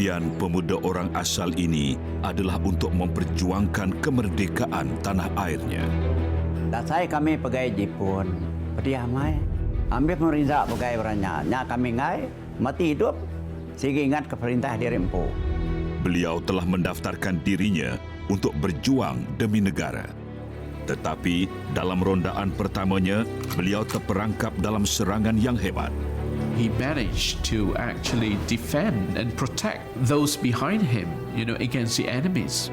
Impian pemuda orang asal ini adalah untuk memperjuangkan kemerdekaan tanah airnya. Dan saya kami pegawai Jepun, pediamai. Ambil pemerintah pegawai orangnya. Nya kami ngai, mati hidup. Sehingga ingat ke perintah dirempu. Beliau telah mendaftarkan dirinya untuk berjuang demi negara. Tetapi dalam rondaan pertamanya, beliau terperangkap dalam serangan yang hebat. He managed to actually defend and protect those behind him, against the enemies.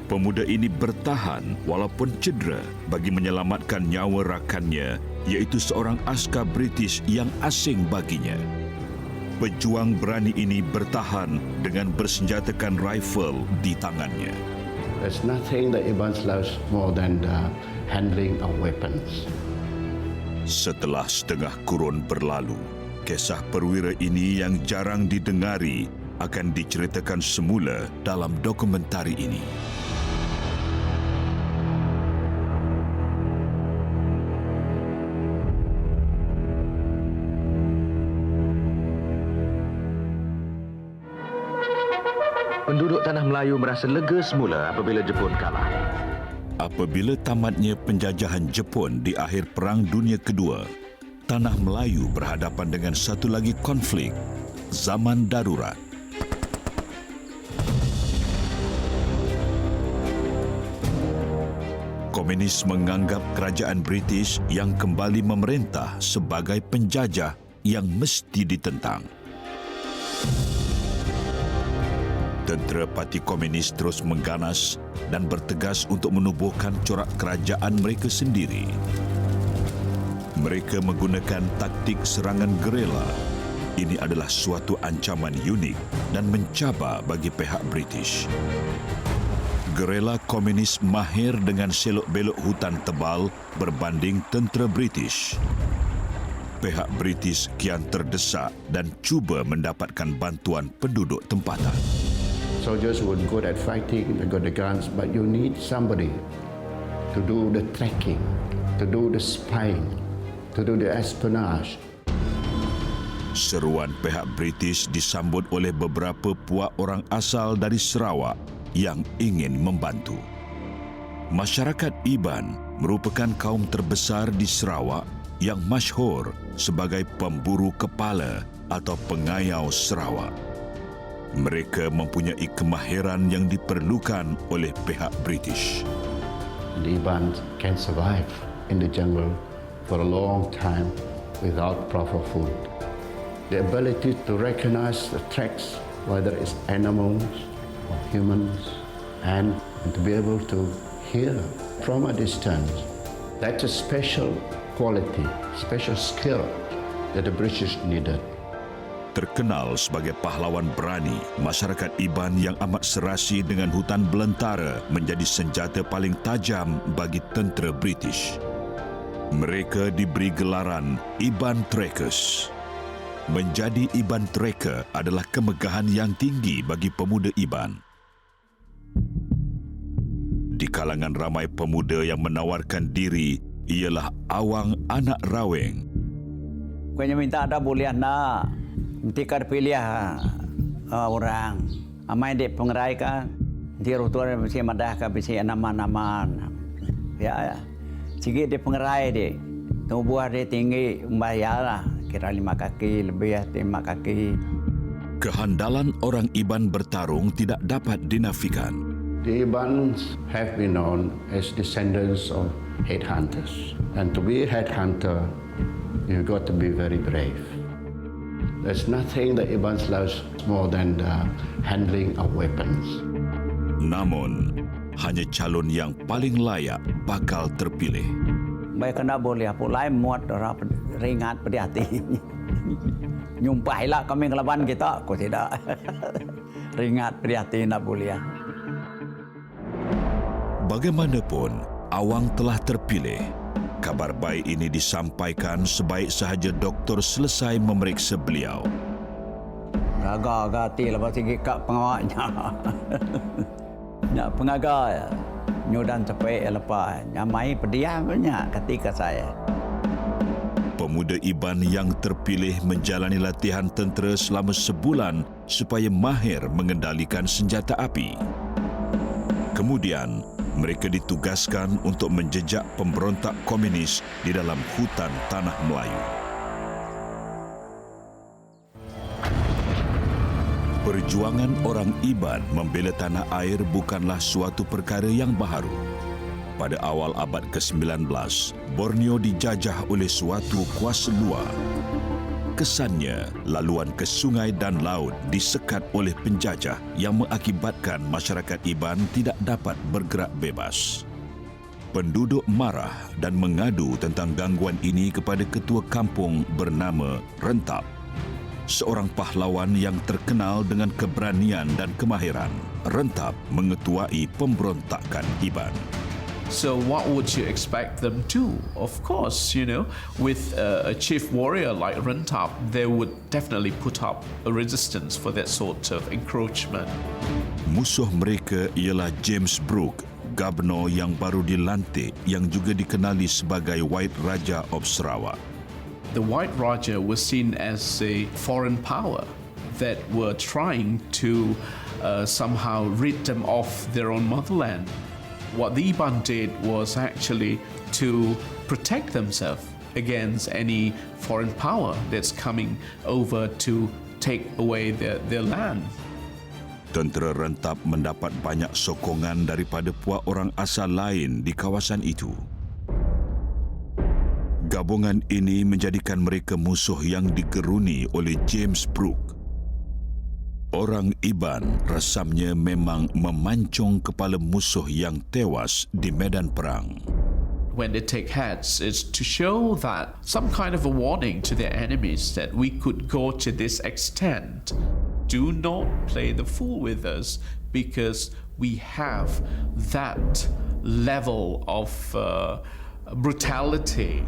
Pemuda ini bertahan walaupun cedera bagi menyelamatkan nyawa rakannya, iaitu seorang askar British yang asing baginya. Pejuang berani ini bertahan dengan bersenjatakan rifle di tangannya. There's nothing that Iban loves more than the handling of weapons. Setelah setengah kurun berlalu, kisah perwira ini yang jarang didengari akan diceritakan semula dalam dokumentari ini. Penduduk Tanah Melayu merasa lega semula apabila Jepun kalah. Apabila tamatnya penjajahan Jepun di akhir Perang Dunia Kedua, Tanah Melayu berhadapan dengan satu lagi konflik, zaman darurat. Komunis menganggap kerajaan British yang kembali memerintah sebagai penjajah yang mesti ditentang. Tentera Parti Komunis terus mengganas dan bertegas untuk menubuhkan corak kerajaan mereka sendiri. Mereka menggunakan taktik serangan gerila. Ini adalah suatu ancaman unik dan mencabar bagi pihak British. Gerila Komunis mahir dengan selok-belok hutan tebal berbanding tentera British. Pihak British kian terdesak dan cuba mendapatkan bantuan penduduk tempatan. Soldiers were good at fighting, they got the guns, but you need somebody to do the tracking, to do the spying, to do the espionage. Seruan pihak British disambut oleh beberapa puak orang asal dari Sarawak yang ingin membantu. Masyarakat Iban merupakan kaum terbesar di Sarawak yang masyhur sebagai pemburu kepala atau pengayau Sarawak. Mereka mempunyai kemahiran yang diperlukan oleh pihak British. The Iban can survive in the jungle for a long time without proper food. The ability to recognize the tracks, whether it's animals or humans, and to be able to hear from a distance, that's a special quality, special skill that the British needed. Terkenal sebagai pahlawan berani, masyarakat Iban yang amat serasi dengan hutan belantara menjadi senjata paling tajam bagi tentera British. Mereka diberi gelaran Iban Trackers. Menjadi Iban Tracker adalah kemegahan yang tinggi bagi pemuda Iban. Di kalangan ramai pemuda yang menawarkan diri ialah Awang anak Raweng. Kau minta ada boleh nak. Ketika pilih orang, amai dek pengerai kan, di rutuan mesti madah kan mesti nama-nama, ya, sikit dek pengerai dek, tubuh dek tinggi bayar lah, kira 5 kaki lebih 5 kaki. Kehandalan orang Iban bertarung tidak dapat dinafikan. The Ibans have been known as descendants of headhunters, and to be a headhunter, you've got to be very brave. There's nothing that Ibans loves more than the handling of weapons. Namun, hanya calon yang paling layak bakal terpilih. Baik kena boleh apa lain muat orang ringat pada hati. Nyumpahlah kami kelaban kita, kau tidak. Ringat pada hati nak boleh. Bagaimanapun, Awang telah terpilih. Kabar baik ini disampaikan sebaik sahaja doktor selesai memeriksa beliau. Agak-agak hati lepas tinggi kat pengawaknya. Nak pengaga nyudan sampai lepas. Nyamai pediamnya ketika saya. Pemuda Iban yang terpilih menjalani latihan tentera selama sebulan supaya mahir mengendalikan senjata api. Kemudian, mereka ditugaskan untuk menjejak pemberontak komunis di dalam hutan Tanah Melayu. Perjuangan orang Iban membela tanah air bukanlah suatu perkara yang baharu. Pada awal abad ke-19, Borneo dijajah oleh suatu kuasa luar. Kesannya, laluan ke sungai dan laut disekat oleh penjajah yang mengakibatkan masyarakat Iban tidak dapat bergerak bebas. Penduduk marah dan mengadu tentang gangguan ini kepada ketua kampung bernama Rentap, seorang pahlawan yang terkenal dengan keberanian dan kemahiran. Rentap mengetuai pemberontakan Iban. So what would you expect them to? Of course, with a chief warrior like Rentap, they would definitely put up a resistance for that sort of encroachment. Musuh mereka ialah James Brooke, Gubernur yang baru dilantik yang juga dikenali sebagai White Raja of Sarawak. The White Raja was seen as a foreign power that were trying to somehow rid them of their own motherland. What the Iban did was actually to protect themselves against any foreign power that's coming over to take away their land. Tentera Rentap mendapat banyak sokongan daripada puak orang asal lain di kawasan itu. Gabungan ini menjadikan mereka musuh yang digeruni oleh James Brooke. Orang Iban rasamnya memang memancung kepala musuh yang tewas di medan perang. When they take heads, it's to show that some kind of a warning to their enemies that we could go to this extent. Do not play the fool with us because we have that level of brutality.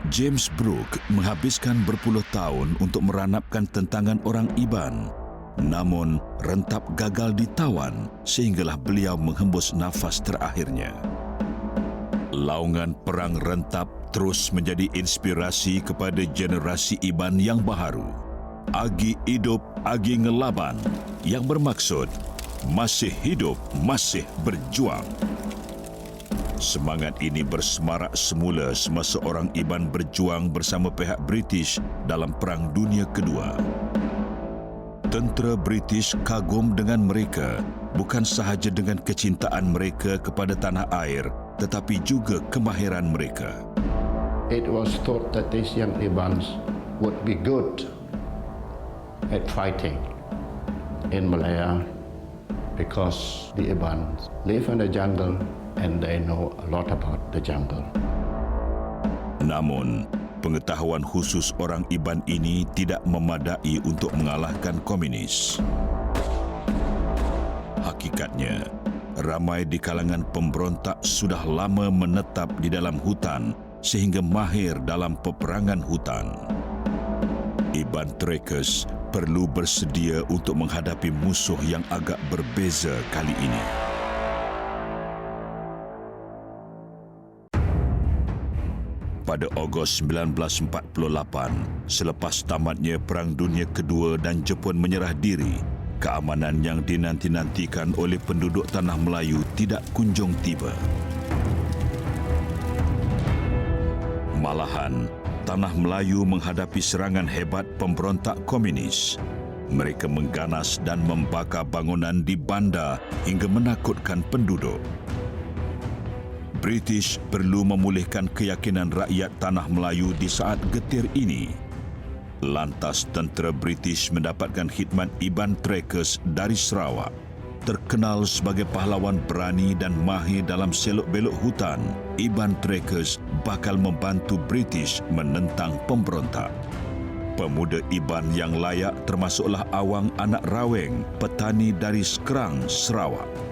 James Brooke menghabiskan berpuluh tahun untuk meranapkan tentangan orang Iban. Namun, Rentap gagal ditawan sehinggalah beliau menghembus nafas terakhirnya. Laungan perang Rentap terus menjadi inspirasi kepada generasi Iban yang baharu. Agi hidup, agi ngelaban, yang bermaksud masih hidup, masih berjuang. Semangat ini bersemarak semula semasa orang Iban berjuang bersama pihak British dalam Perang Dunia Kedua. Tentera British kagum dengan mereka, bukan sahaja dengan kecintaan mereka kepada tanah air, tetapi juga kemahiran mereka. It was thought that these young Ibans would be good at fighting in Malaya because the Ibans live in the jungle and they know a lot about the jungle. Namun, pengetahuan khusus orang Iban ini tidak memadai untuk mengalahkan komunis. Hakikatnya, ramai di kalangan pemberontak sudah lama menetap di dalam hutan sehingga mahir dalam peperangan hutan. Iban Trackers perlu bersedia untuk menghadapi musuh yang agak berbeza kali ini. Pada Ogos 1948, selepas tamatnya Perang Dunia Kedua dan Jepun menyerah diri, keamanan yang dinanti-nantikan oleh penduduk Tanah Melayu tidak kunjung tiba. Malahan, Tanah Melayu menghadapi serangan hebat pemberontak komunis. Mereka mengganas dan membakar bangunan di bandar hingga menakutkan penduduk. British perlu memulihkan keyakinan rakyat Tanah Melayu di saat getir ini. Lantas tentera British mendapatkan khidmat Iban Trackers dari Sarawak. Terkenal sebagai pahlawan berani dan mahir dalam selok-belok hutan, Iban Trackers bakal membantu British menentang pemberontak. Pemuda Iban yang layak termasuklah Awang Anak Raweng, petani dari Skrang, Sarawak.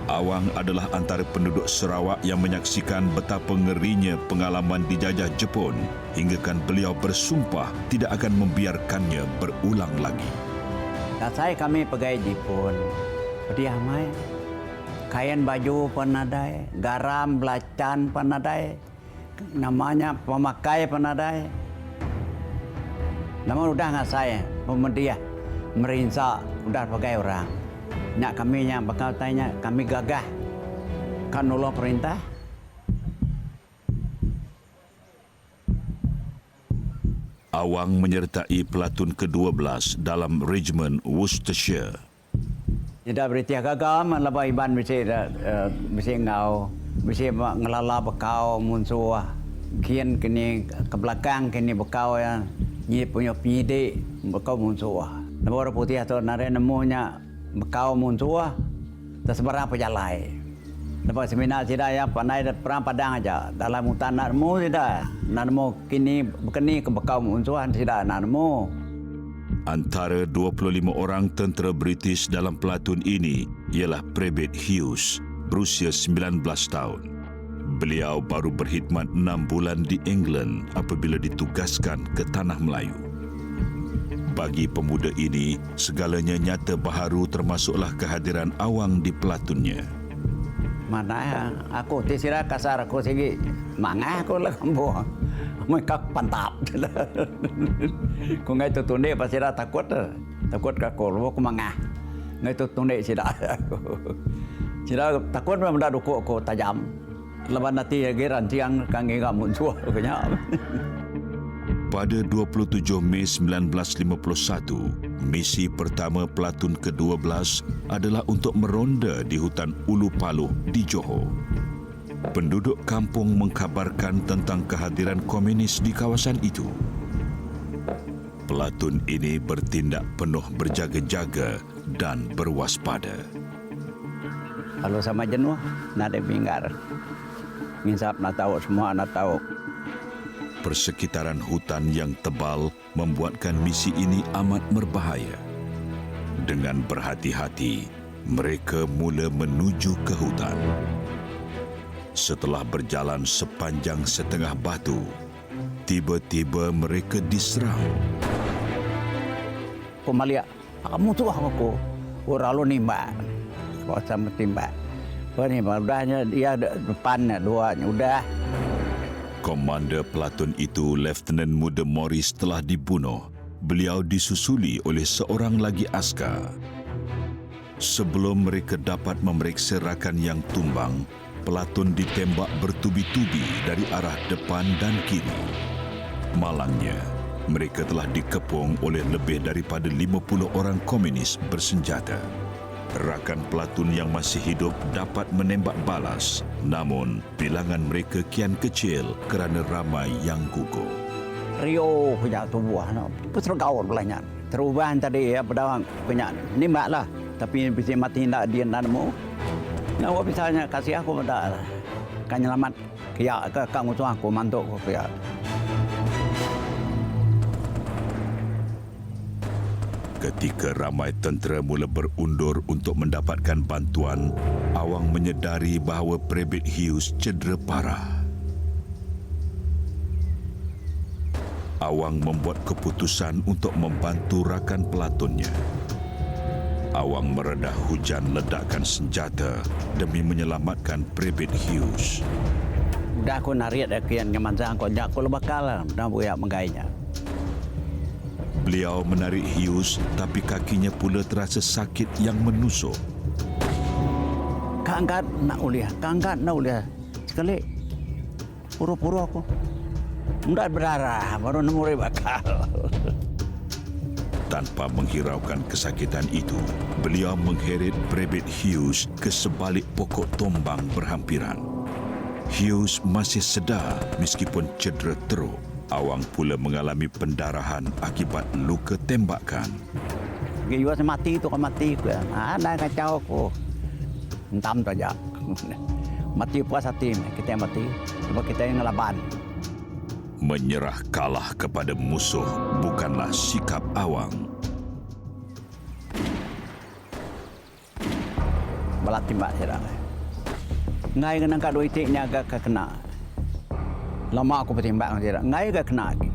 Awang adalah antara penduduk Sarawak yang menyaksikan betapa ngerinya pengalaman dijajah Jepun hinggakan beliau bersumpah tidak akan membiarkannya berulang lagi. Saya kami pegawai Jepun. Pediamai. Kain baju penadai, garam belacan penadai. Namanya pemakai penadai. Namun udah nggak saya, pemedia. merinsak udah pakai orang. Nak kami yang bakal tanya, kami gagah kan nolong perintah. Awang menyertai pelatun ke-12 dalam Regiment Worcestershire. Tidak berarti gagal melebah iban mesti ngau, mesti ngelala bekau musuh. Kian kini ke belakang kini bekau yang ni punya penyidik bekau musuh. Nama orang putih atau nare nemunya bekau musuh tersebarang pejalai. Lepas seminar tidak ya pandai perang padang aja dalam hutan nemu tidak nemu kini berkeni ke bekau musuh tidak nemu. Antara 25 orang tentera British dalam pelatun ini ialah Prebet Hughes, berusia 19 tahun. Beliau baru berkhidmat 6 bulan di England apabila ditugaskan ke Tanah Melayu. Bagi pemuda ini, segalanya nyata baharu termasuklah kehadiran Awang di pelatunnya. Mana aku tisira kasar aku segi mangah aku lah kambo. Mereka pantap. Ku ngai tu tunde pasti dah takut ke aku aku mangah. Ngai tu tunde sida aku. Sida takut memang dah dukuk aku tajam. Lepas nanti lagi ranciang kange gak muncul punya. Pada 27 Mei 1951, misi pertama pelatun ke-12 adalah untuk meronda di hutan Ulu Paluh di Johor. Penduduk kampung mengkabarkan tentang kehadiran komunis di kawasan itu. Pelatun ini bertindak penuh berjaga-jaga dan berwaspada. Kalau sama jenuh, nak ada binggar. Ngisap nak tahu semua nak tahu. Persekitaran hutan yang tebal membuatkan misi ini amat berbahaya. Dengan berhati-hati, mereka mula menuju ke hutan. Setelah berjalan sepanjang setengah batu, tiba-tiba mereka diserang. Aku melihat, kamu tu aku. Orang lu nimbak. Kau sama timbak. Kau ni udahnya dia depannya duanya udah. Komander pelatun itu, Lieutenant Muda Morris, telah dibunuh. Beliau disusuli oleh seorang lagi askar. Sebelum mereka dapat memeriksa rakan yang tumbang, pelatun ditembak bertubi-tubi dari arah depan dan kiri. Malangnya, mereka telah dikepung oleh lebih daripada 50 orang komunis bersenjata. Rakan pelatun yang masih hidup dapat menembak balas, namun bilangan mereka kian kecil kerana ramai yang gugur. Rio punya tubuh, tergaul belanya. Terubahan tadi ya pedawang punya nimbak lah, tapi bisa mati tidak dia nanamu. Nah, misalnya kasih aku pada kan nyelamat kia ke kamu tu aku mantuk kia. Ketika ramai tentera mula berundur untuk mendapatkan bantuan, Awang menyedari bahawa Prebet Hughes cedera parah. Awang membuat keputusan untuk membantu rakan pelatunnya. Awang meredah hujan ledakan senjata demi menyelamatkan Prebet Hughes. Dah aku narik kian ke manzang kau jak aku lebakal dah buaya menggainya. Beliau menarik Hughes, tapi kakinya pula terasa sakit yang menusuk. Kangkat nak uliah, sekali. Puru-puru aku. Mudah berdarah, baru nemu bakal. Tanpa menghiraukan kesakitan itu, beliau mengheret Prebet Hughes ke sebalik pokok tombang berhampiran. Hughes masih sedar meskipun cedera teruk. Awang pula mengalami pendarahan akibat luka tembakan. Dia mati tu kan mati aku. Ada kacau aku. Entam saja. Mati puas hati kita yang mati. Sebab kita yang ngelaban. Menyerah kalah kepada musuh bukanlah sikap Awang. Balat timbak saya dah. Ngai kena kat dua itiknya agak kena. Lama aku bertimbang dia. Ngai agak kena lagi.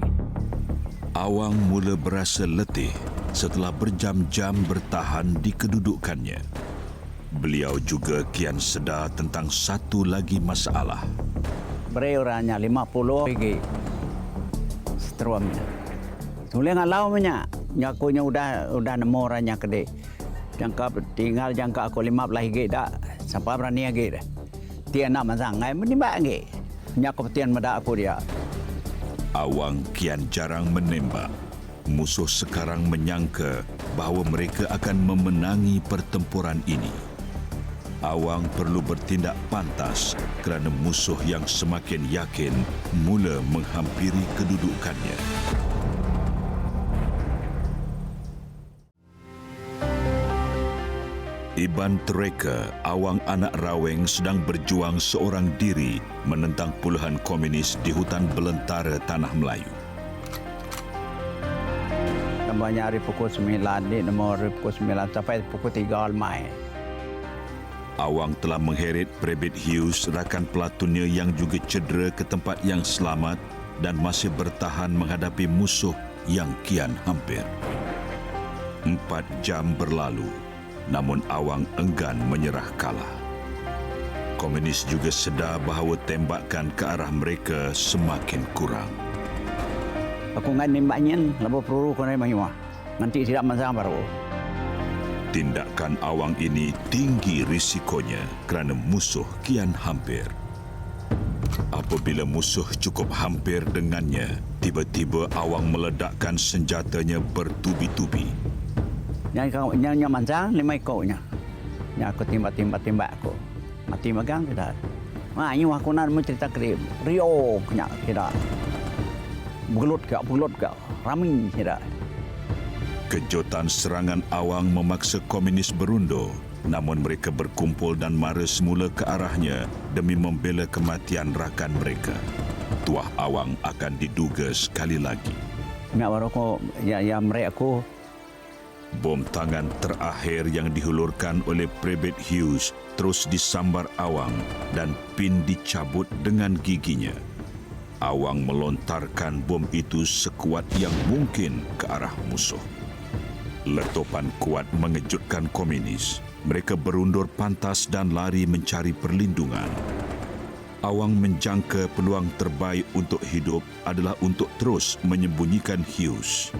Awang mula berasa letih setelah berjam-jam bertahan di kedudukannya. Beliau juga kian sedar tentang satu lagi masalah. Beri orangnya 50 ringgit. Seterusnya. Boleh ngalau punya. nyakunya udah nemu orangnya gede. Tinggal jangka aku 15 gig dah. Sampai berani lagi dah. Tian nak masangai menembak lagi. Nyaku petian medak aku dia. Awang kian jarang menembak. Musuh sekarang menyangka bahawa mereka akan memenangi pertempuran ini. Awang perlu bertindak pantas kerana musuh yang semakin yakin mula menghampiri kedudukannya. Iban tereka, Awang anak Raweng sedang berjuang seorang diri menentang puluhan komunis di hutan belantara Tanah Melayu. Namanya hari pukul 9, di nomor pukul 9 sampai pukul 3 malam. Awang telah mengheret Private Hughes, rakan pelatunnya yang juga cedera ke tempat yang selamat dan masih bertahan menghadapi musuh yang kian hampir. 4 jam berlalu. Namun Awang enggan menyerah kalah. Komunis juga sedar bahawa tembakan ke arah mereka semakin kurang. Aku ngan nembaknya, lebih peluru kau nembak. Nanti tidak masalah baru. Tindakan Awang ini tinggi risikonya kerana musuh kian hampir. Apabila musuh cukup hampir dengannya, tiba-tiba Awang meledakkan senjatanya bertubi-tubi. Yang mancang lima ekornya. Yang aku timbak aku. Mati magang tidak. Ini aku nak mencerita ke Rio kena tidak. Bulut ke. Rami tidak. Kejutan serangan Awang memaksa komunis berundur. Namun mereka berkumpul dan mara semula ke arahnya demi membela kematian rakan mereka. Tuah Awang akan diduga sekali lagi. Nak baru aku, ya mereka aku. Bom tangan terakhir yang dihulurkan oleh Private Hughes terus disambar Awang dan pin dicabut dengan giginya. Awang melontarkan bom itu sekuat yang mungkin ke arah musuh. Letupan kuat mengejutkan komunis. Mereka berundur pantas dan lari mencari perlindungan. Awang menjangka peluang terbaik untuk hidup adalah untuk terus menyembunyikan Hughes.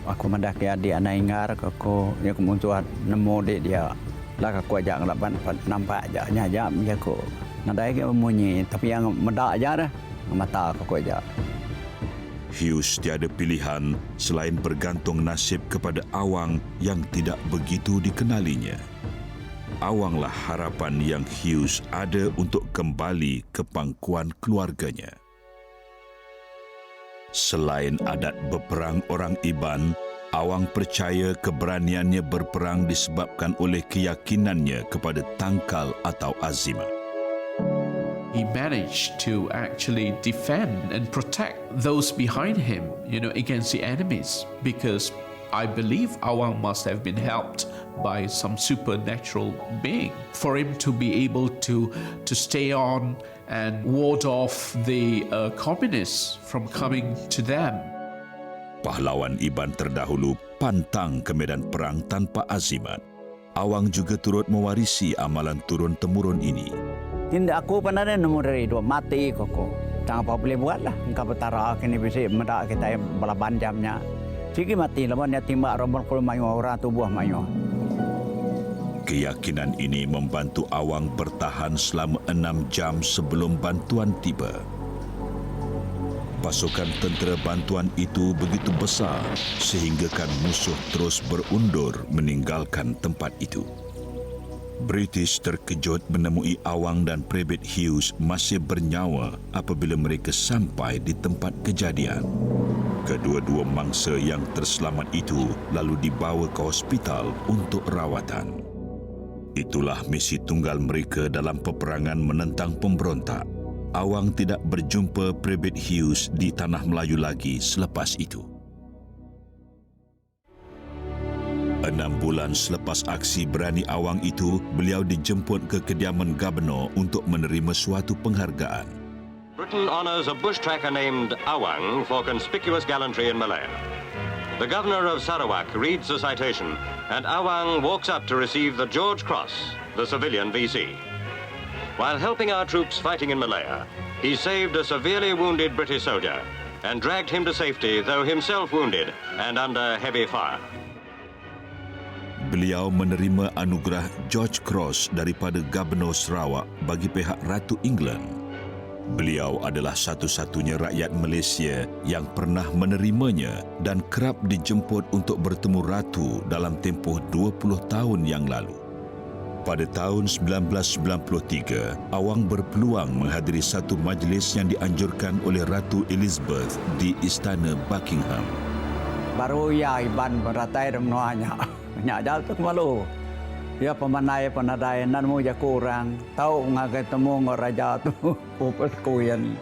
Aku mendak ya dia anak ingar aku ya aku muncul nemu dia lah aku ajak ngelapan nampak ajaknya aja ya aku nadai ke munyi tapi yang medak aja dah mata aku ajak. Hughes tiada pilihan selain bergantung nasib kepada Awang yang tidak begitu dikenalinya. Awanglah harapan yang Hughes ada untuk kembali ke pangkuan keluarganya. Selain adat berperang orang Iban, Awang percaya keberaniannya berperang disebabkan oleh keyakinannya kepada tangkal atau azimah. He managed to actually defend and protect those behind him, against the enemies, because I believe Awang must have been helped by some supernatural being for him to be able to stay on and ward off the communists from coming to them. Pahlawan Iban terdahulu pantang ke medan perang tanpa azimat. Awang juga turut mewarisi amalan turun-temurun ini. Tidak aku pernah nemu dari dua mati koko. Tak apa boleh buatlah. Engkau bertara kini bisa medak kita balapan jamnya. Sigi mati lawan dia timbak rombol kul mayu orang tubuh mayu. Keyakinan ini membantu Awang bertahan selama 6 jam sebelum bantuan tiba. Pasukan tentera bantuan itu begitu besar sehinggakan musuh terus berundur meninggalkan tempat itu. British terkejut menemui Awang dan Private Hughes masih bernyawa apabila mereka sampai di tempat kejadian. Kedua-dua mangsa yang terselamat itu lalu dibawa ke hospital untuk rawatan. Itulah misi tunggal mereka dalam peperangan menentang pemberontak. Awang tidak berjumpa Private Hughes di Tanah Melayu lagi selepas itu. 6 bulan selepas aksi berani Awang itu, beliau dijemput ke kediaman Gubernur untuk menerima suatu penghargaan. Britain honours a bush tracker named Awang for conspicuous gallantry in Malaya. The Governor of Sarawak reads the citation, and Awang walks up to receive the George Cross, the civilian VC. While helping our troops fighting in Malaya, he saved a severely wounded British soldier and dragged him to safety, though himself wounded and under heavy fire. Beliau menerima anugerah George Cross daripada Gubernur Sarawak bagi pihak Ratu England. Beliau adalah satu-satunya rakyat Malaysia yang pernah menerimanya dan kerap dijemput untuk bertemu Ratu dalam tempoh 20 tahun yang lalu. Pada tahun 1993, Awang berpeluang menghadiri satu majlis yang dianjurkan oleh Ratu Elizabeth di Istana Buckingham. Baru ya Iban beratai semuanya. Nyak jal tu malu. Ya pemanai penadai nan mu ja kurang. Tahu ngagai temu ngor raja tu upet kuyan.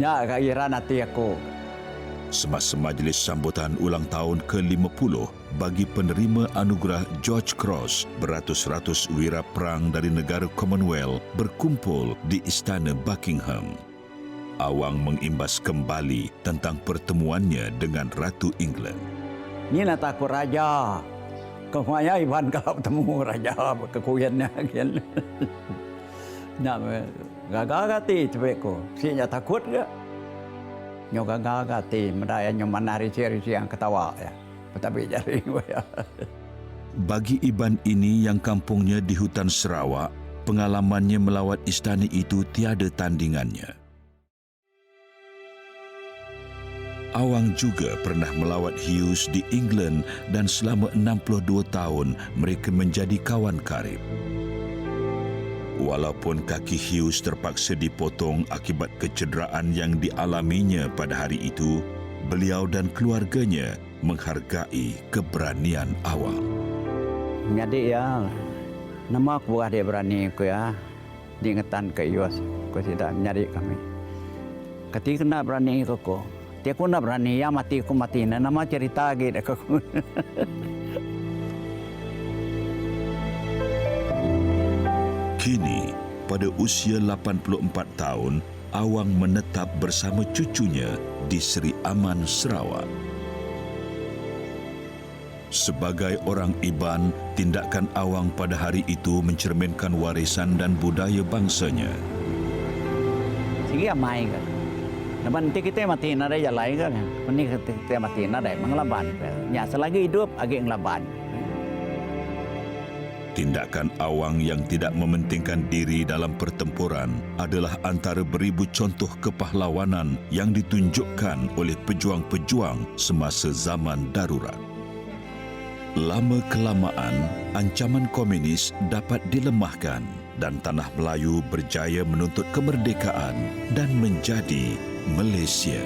Nyak ka ira nati aku. Semasa majlis sambutan ulang tahun ke-50 bagi penerima anugerah George Cross, beratus-ratus wira perang dari negara Commonwealth berkumpul di Istana Buckingham. Awang mengimbas kembali tentang pertemuannya dengan Ratu England. Ni nak takut raja. Kemanya Iban kalau bertemu raja kekuyannya kan. Nak gagal gati cepetku. Sinya takut ke? Nyo gagal gati medaya nyo manari ciri yang ketawa ya. Tapi jari ya. Bagi Iban ini yang kampungnya di hutan Sarawak, pengalamannya melawat istana itu tiada tandingannya. Awang juga pernah melawat Hughes di England dan selama 62 tahun mereka menjadi kawan karib. Walaupun kaki Hughes terpaksa dipotong akibat kecederaan yang dialaminya pada hari itu, beliau dan keluarganya menghargai keberanian Awang. Jadi ya, nama aku bukan dia berani aku ya. Diingetan ke Yus, aku tidak menyari kami. Ketika nak berani aku. Dia aku nak berani, ya mati aku mati. Nama cerita gitu aku. Kini, pada usia 84 tahun, Awang menetap bersama cucunya di Seri Aman, Sarawak. Sebagai orang Iban, tindakan Awang pada hari itu mencerminkan warisan dan budaya bangsanya. Sige amai kan. Nanti kita mati nada jalan kan. Ini kita mati nada mengelaban. Ya selagi hidup agak ngelaban. Tindakan Awang yang tidak mementingkan diri dalam pertempuran adalah antara beribu contoh kepahlawanan yang ditunjukkan oleh pejuang-pejuang semasa zaman darurat. Lama-kelamaan, ancaman komunis dapat dilemahkan dan tanah Melayu berjaya menuntut kemerdekaan dan menjadi Malaysia.